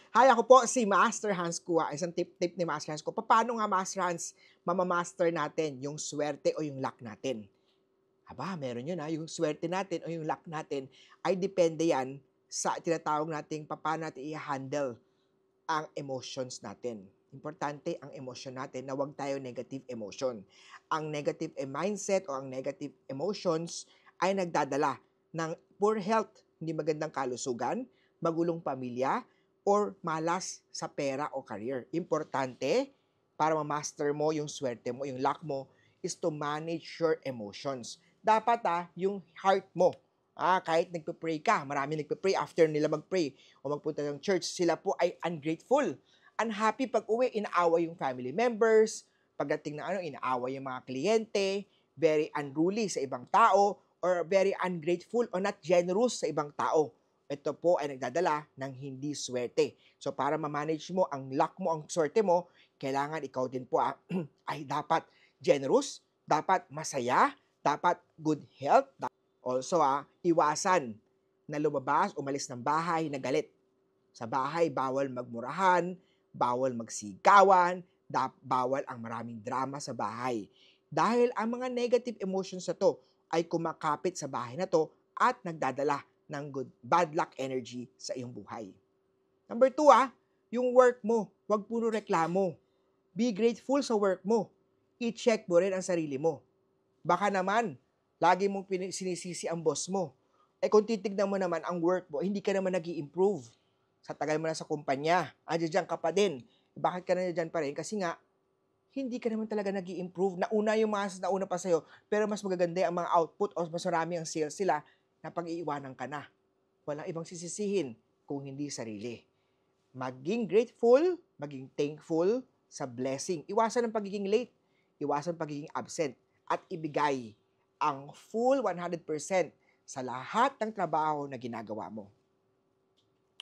Hi, ako po si Master Hans Kua. Isang tip ni Master Hans ko. Paano nga, Master Hans, mamamaster natin yung swerte o yung luck natin? Aba, meron yun ha. Yung swerte natin o yung luck natin ay depende yan sa tinatawag nating paano natin i-handle ang emotions natin. Importante ang emotion natin na huwag tayo negative emotion. Ang negative mindset o ang negative emotions ay nagdadala ng poor health, hindi magandang kalusugan, magulong pamilya, or malas sa pera o career. Importante, para ma-master mo yung swerte mo, yung luck mo, is to manage your emotions. Dapat yung heart mo, kahit nagpe-pray ka, marami nagpe-pray after nila mag-pray o magpunta ng church, sila po ay ungrateful. Unhappy pag uwi, inaaway yung family members, pagdating na inaaway yung mga kliyente, very unruly sa ibang tao, or very ungrateful or not generous sa ibang tao. Ito po ay nagdadala ng hindi swerte. So para ma-manage mo ang luck mo, ang swerte mo, kailangan ikaw din po ay dapat generous, dapat masaya, dapat good health. Also iwasan na lumabas, umalis ng bahay na galit. Sa bahay, bawal magmurahan, bawal magsigawan, bawal ang maraming drama sa bahay. Dahil ang mga negative emotions na to ay kumakapit sa bahay na to at nagdadala ng bad luck energy sa iyong buhay. Number 2 yung work mo, huwag puro reklamo. Be grateful sa work mo. I-check mo rin ang sarili mo. Baka naman, lagi mong sinisisi ang boss mo. Kung titignan mo naman ang work mo, hindi ka naman nag-i-improve. Sa tagal mo na sa kumpanya, andyan ka pa din. Bakit ka na dyan pa rin? Kasi nga, hindi ka naman talaga nag-i-improve. Nauna yung mga nauna pa sa'yo, pero mas magaganda ang mga output o mas marami ang sales sila na pag-iiwanan ka na. Walang ibang sisisihin kung hindi sarili. Maging grateful, maging thankful sa blessing. Iwasan ang pagiging late, iwasan pagiging absent, at ibigay ang full 100% sa lahat ng trabaho na ginagawa mo.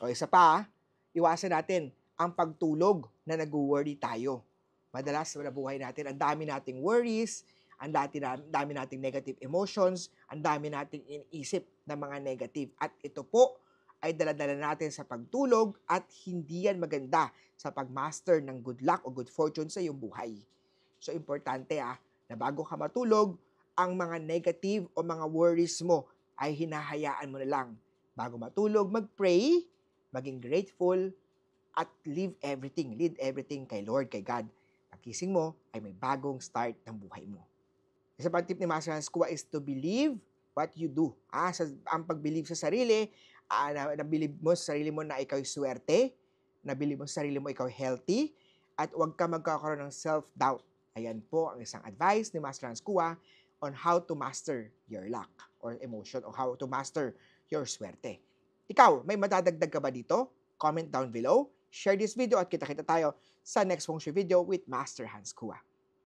O isa pa, iwasan natin ang pagtulog na nag-worry tayo. Madalas sa buhay natin, ang dami nating worries, ang dami nating negative emotions, ang dami nating iniisip na mga negative. At ito po ay daladala natin sa pagtulog at hindi yan maganda sa pagmaster ng good luck o good fortune sa iyong buhay. So, importante na bago ka matulog, ang mga negative o mga worries mo ay hinahayaan mo na lang. Bago matulog, mag-pray, maging grateful, at lead everything kay Lord, kay God. Pagising mo ay may bagong start ng buhay mo. Isa pang tip ni Master Hans Kua is to believe what you do. Ang pag-believe sa sarili, na-believe mo sa sarili mo na ikaw swerte, na-believe mo sa sarili mo ikaw healthy, at huwag ka magkakaroon ng self-doubt. Ayan po ang isang advice ni Master Hans Kua on how to master your luck or emotion or how to master your swerte. Ikaw, may madadagdag ka ba dito? Comment down below, share this video at kita-kita tayo sa next Feng Shui video with Master Hans Kua.